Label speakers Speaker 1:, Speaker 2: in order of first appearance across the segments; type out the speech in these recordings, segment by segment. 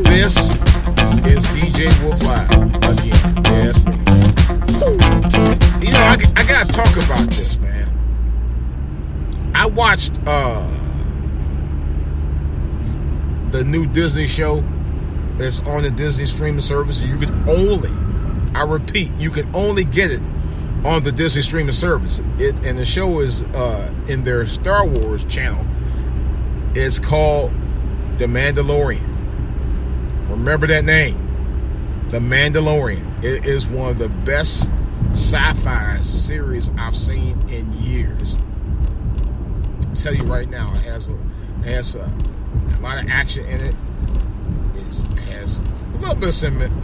Speaker 1: This is DJ Wolf Live again. Yes, me. You know, I gotta talk about this, man. I watched the new Disney show that's on the Disney streaming service. You can only, I repeat, you can only get it on the Disney streaming service. And the show is in their Star Wars channel. It's called The Mandalorian. Remember that name, The Mandalorian. It is one of the best sci-fi series I've seen in years. I'll tell you right now, it has a lot of action in it. It has a little bit of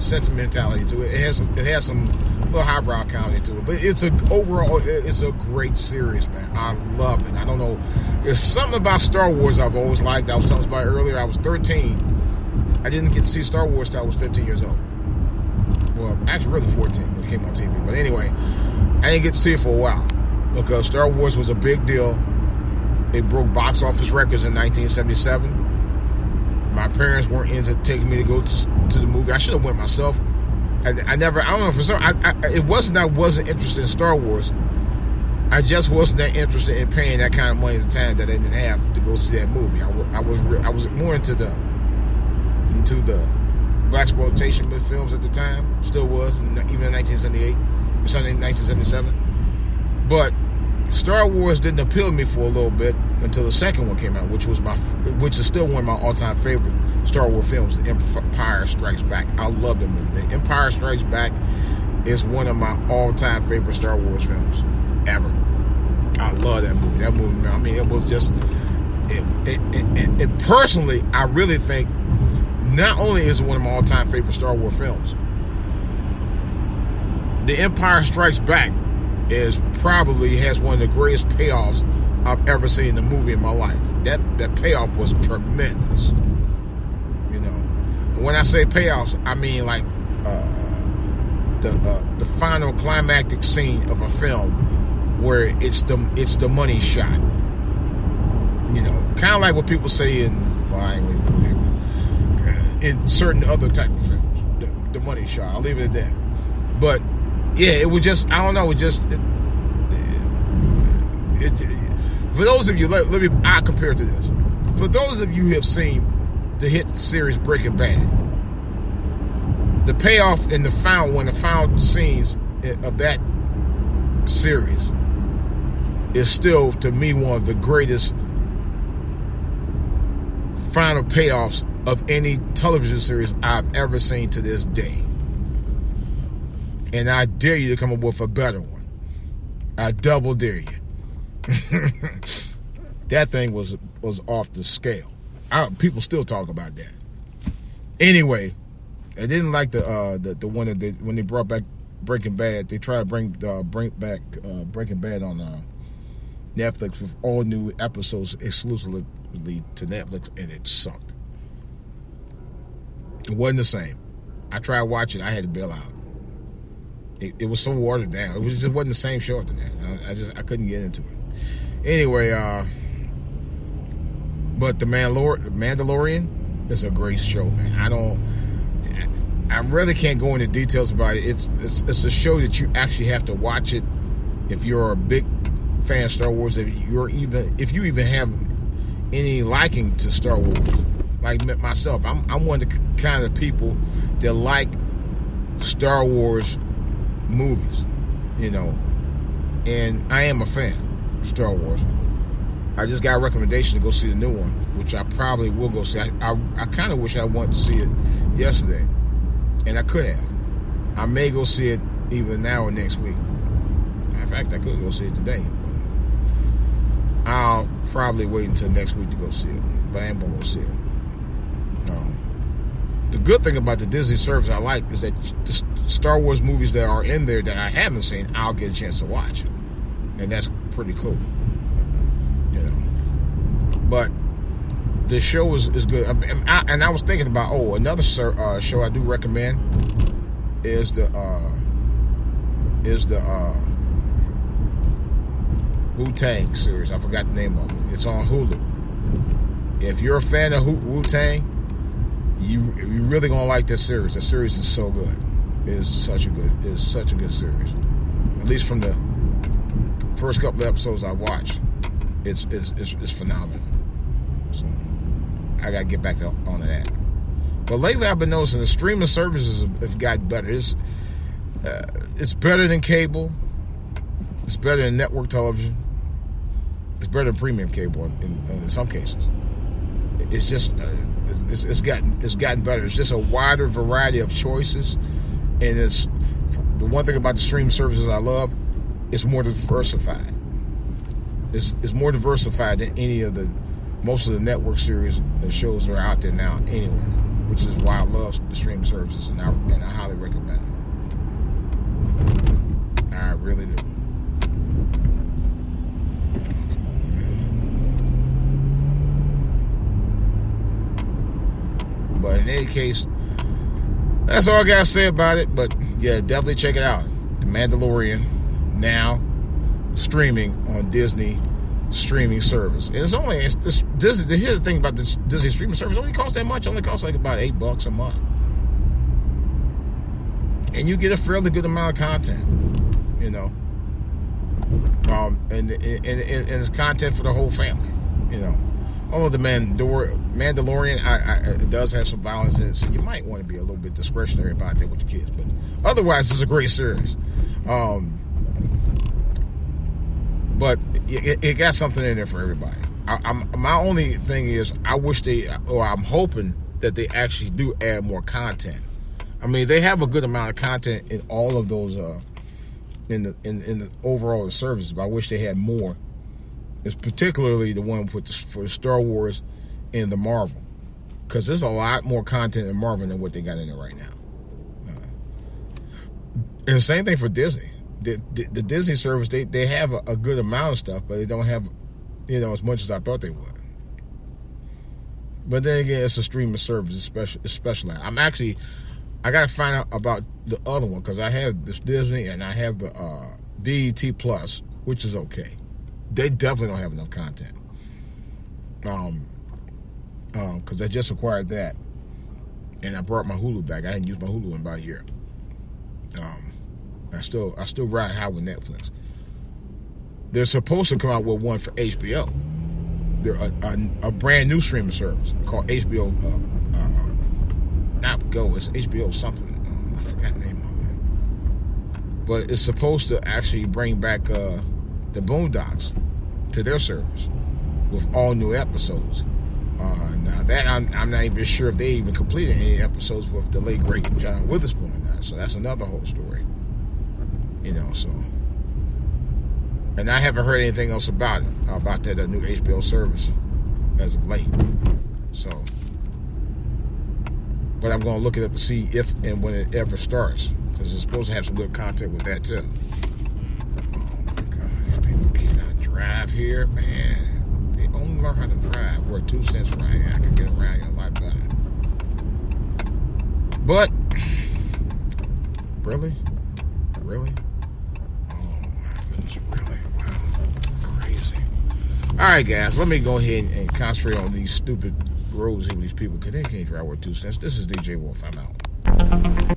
Speaker 1: sentimentality to it. It has some little highbrow comedy to it, but overall it's a great series, man. I love it. I don't know, there's something about Star Wars I've always liked. I was telling you about earlier. I was 13. I didn't get to see Star Wars till I was 15 years old. Well, actually, really 14 when it came on TV. But anyway, I didn't get to see it for a while because Star Wars was a big deal. It broke box office records in 1977. My parents weren't into taking me to go to the movie. I should have went myself. I don't know, for some, it wasn't I wasn't interested in Star Wars. I just wasn't that interested in paying that kind of money at the time that I didn't have to go see that movie. I was more into the blaxploitation films at the time. Still was, even in 1978, 1977. But Star Wars didn't appeal to me for a little bit until the second one came out, which is still one of my all-time favorite Star Wars films, The Empire Strikes Back. I love the movie. The Empire Strikes Back is one of my all-time favorite Star Wars films ever. I love that movie. That movie, man, I mean, it was just... And personally, I really think not only is it one of my all-time favorite Star Wars films, The Empire Strikes Back probably has one of the greatest payoffs I've ever seen in a movie in my life. That payoff was tremendous. You know, when I say payoffs, I mean like the final climactic scene of a film where it's the money shot. You know, kind of like what people say in certain other type of films, the money shot. I'll leave it at that. But yeah, it was just, I don't know, for those of you, I'll compare it to this. For those of you who have seen the hit series Breaking Bad, the payoff in the final scenes of that series is still, to me, one of the greatest final payoffs of any television series I've ever seen to this day. And I dare you to come up with a better one. I double dare you. That thing was off the scale. People still talk about that. Anyway, I didn't like the one that when they brought back Breaking Bad. They tried to bring back Breaking Bad on Netflix with all new episodes exclusively to Netflix, and it sucked. It wasn't the same. I tried watching. I had to bail out. It was so watered down. It just wasn't the same show after that. I couldn't get into it. Anyway, but the Mandalorian is a great show, man. I really can't go into details about it. It's a show that you actually have to watch it if you're a big fan of Star Wars. If you even have any liking to Star Wars, like myself, I'm one of the kind of people that like Star Wars movies, you know, and I am a fan of Star Wars. I just got a recommendation to go see the new one, which I probably will go see. I kind of wish I wanted to see it yesterday, and I could have. I may go see it either now or next week. In fact, I could go see it today, but I'll probably wait until next week to go see it. But I am going to go see it. The good thing about the Disney service I like is that the Star Wars movies that are in there that I haven't seen, I'll get a chance to watch. And that's pretty cool. You know. But the show is good. And I was thinking about, another show I do recommend is the Wu-Tang series. I forgot the name of it. It's on Hulu. If you're a fan of Wu-Tang, You really gonna like this series. The series is so good. It's such a good series. At least from the first couple of episodes I watched, it's phenomenal. So I gotta get back on that. But lately I've been noticing the streaming services have gotten better. It's better than cable. It's better than network television. It's better than premium cable in some cases. It's just it's gotten better. It's just a wider variety of choices, and it's the one thing about the streaming services I love. It's more diversified. It's more diversified than most of the network series shows that are out there now anyway, which is why I love the streaming services, and I highly recommend it. I really do. But in any case, that's all I got to say about it. But yeah, definitely check it out. The Mandalorian, now streaming on Disney streaming service. And it's Disney. Here's the thing about this Disney streaming service: it only costs that much. It only costs like about $8 a month, and you get a fairly good amount of content. You know, and it's content for the whole family. You know, although the Mandalorian, it does have some violence in it, so you might want to be a little bit discretionary about that with your kids. But otherwise, it's a great series. But it got something in there for everybody. My only thing is, I'm hoping that they actually do add more content. I mean, they have a good amount of content in all of those, in the overall services, but I wish they had more. It's particularly the one for Star Wars and the Marvel, because there's a lot more content in Marvel than what they got in there right now. And the same thing for Disney. The Disney service, they have a good amount of stuff, but they don't have, as much as I thought they would. But then again, it's a streaming service, especially. I got to find out about the other one, because I have this Disney and I have the BET Plus, which is okay. They definitely don't have enough content. Because I just acquired that, and I brought my Hulu back. I hadn't used my Hulu in about a year. I still ride high with Netflix. They're supposed to come out with one for HBO. They're a brand new streaming service called HBO. Not Go. It's HBO something. I forgot the name of it. But it's supposed to actually bring back the Boondocks to their service with all new episodes. Now that I'm not even sure if they even completed any episodes with the late great John Witherspoon or not. So that's another whole story. So, and I haven't heard anything else about that new HBO service as of late. So, but I'm going to look it up to see if and when it ever starts, because it's supposed to have some good content with that too. Oh my God, these people cannot drive here, man. They only learn how to drive. We're 2 cents right here. I can get around here a lot better. But really? Really? Wow. Crazy. All right, guys. Let me go ahead and concentrate on these stupid roads here with these people, because they can't drive worth 2 cents. This is DJ Wolf. I'm out.